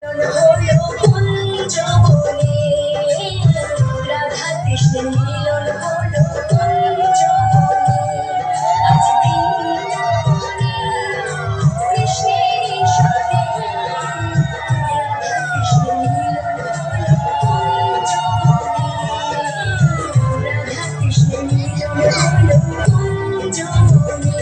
হলো কুঞ্জবনে, রাধা কৃষ্ণের মিলন হলো কুঞ্জবনে। আজ বৃন্দাবনে কৃষ্ণের সনে, রাধা কৃষ্ণের মিলন হলো কুঞ্জবনে, রাধা কৃষ্ণের মিলন হলো কুঞ্জবনে।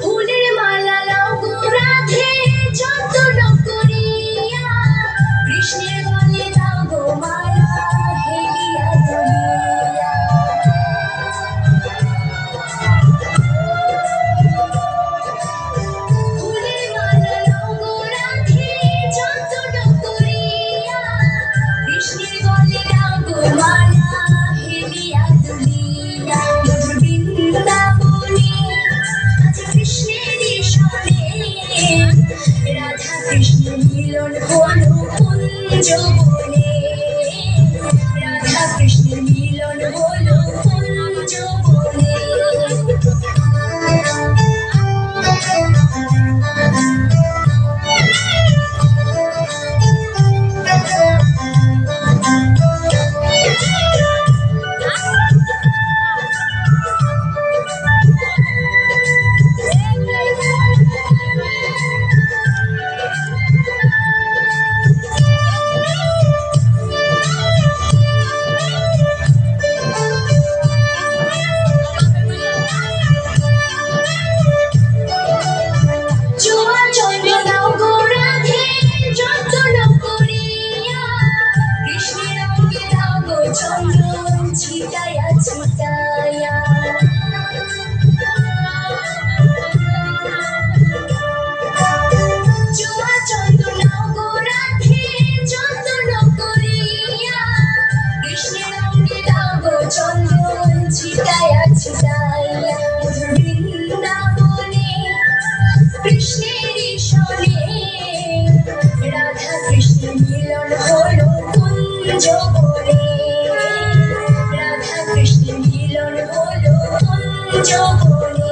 ফুলের মালা লাও গো রাধে যত্ন করিয়া, কৃষ্ণের গলে দাও গো মালা হেলিয়া দুলিয়া। ফুলের মালা লাও গো রাধে যত্ন করিয়া, কৃষ্ণের গলে দাও গো মালা হেলিয়া দুলিয়া। মধুর বৃন্দাবনে আজ কৃষ্ণেরই সনে, রাধা কৃষ্ণের মিলন হলো কুঞ্জবনে, রাধা কৃষ্ণের মিলন হলো কুঞ্জবনে। জোয়া চন্দ্র দাও গো রাধে যত্ন করিয়া, কৃষ্ণের অঙ্গে দাও গো চন্দন ছিটায়া ছিটায়া। জোয়া চন্দ্র দাও গো রাধে যত্ন করিয়া, কৃষ্ণের অঙ্গে দাও গো চন্দন ছিটায়া ছিটায়া। মধুর বৃন্দাবনে কৃষ্ণেরই সনে, রাধা কৃষ্ণের মিলন হলো কুঞ্জবনে, রাধা কৃষ্ণের মিলন হলো কুঞ্জবনে।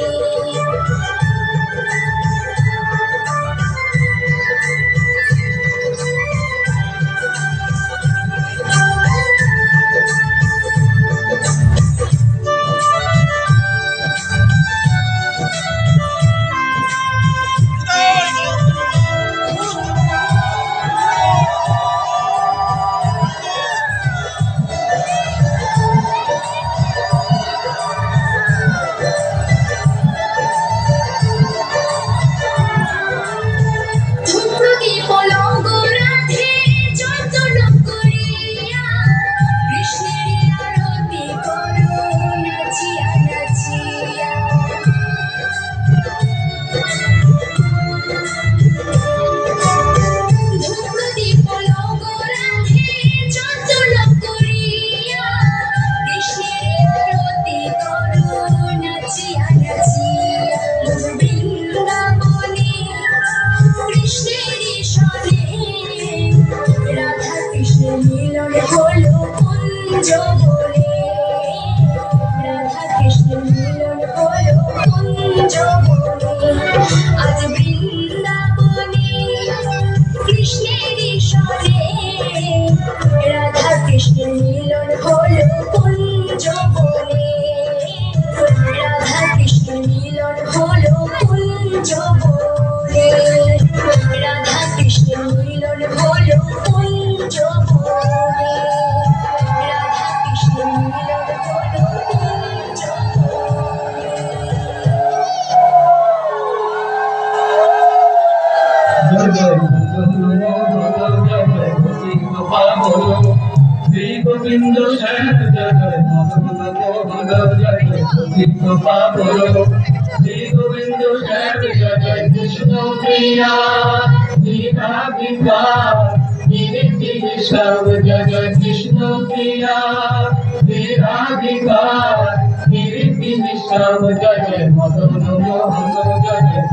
ধূপদীপ লাও গো রাধে যত্ন করিয়া, কৃষ্ণের আরতি করো নাচিয়া নাচিয়া। ধূপদীপ লাও গো রাধে যত্ন করিয়া, কৃষ্ণের আরতি করো নাচিয়া নাচিয়া। মধুর বৃন্দাবনে কৃষ্ণেরই সনে, রাধা কৃষ্ণের মিলন হলো কুঞ্জবনে, রাধা কৃষ্ণের মিলন হলো কুঞ্জবনে। আজ বৃন্দাবনে কৃষ্ণেরই সনে, রাধা কৃষ্ণের মিলন হলো কুঞ্জবনে, রাধা কৃষ্ণের মিলন হলো কুঞ্জবনে, রাধা কৃষ্ণের মিলন হলো কুঞ্জবনে, রাধা কৃষ্ণের মিলন হলো গোবিন্দ জয় জয় জয় জয় গোবিন্দ বন্ধু শ্যাম জয় কৃষ্ণ প্রিয়া বিনা বিকার নিরিতি শ্যাম জয় কৃষ্ণ প্রিয়া বিনা বিকার নিরিতি শ্যাম জয় মদন মোহন জয়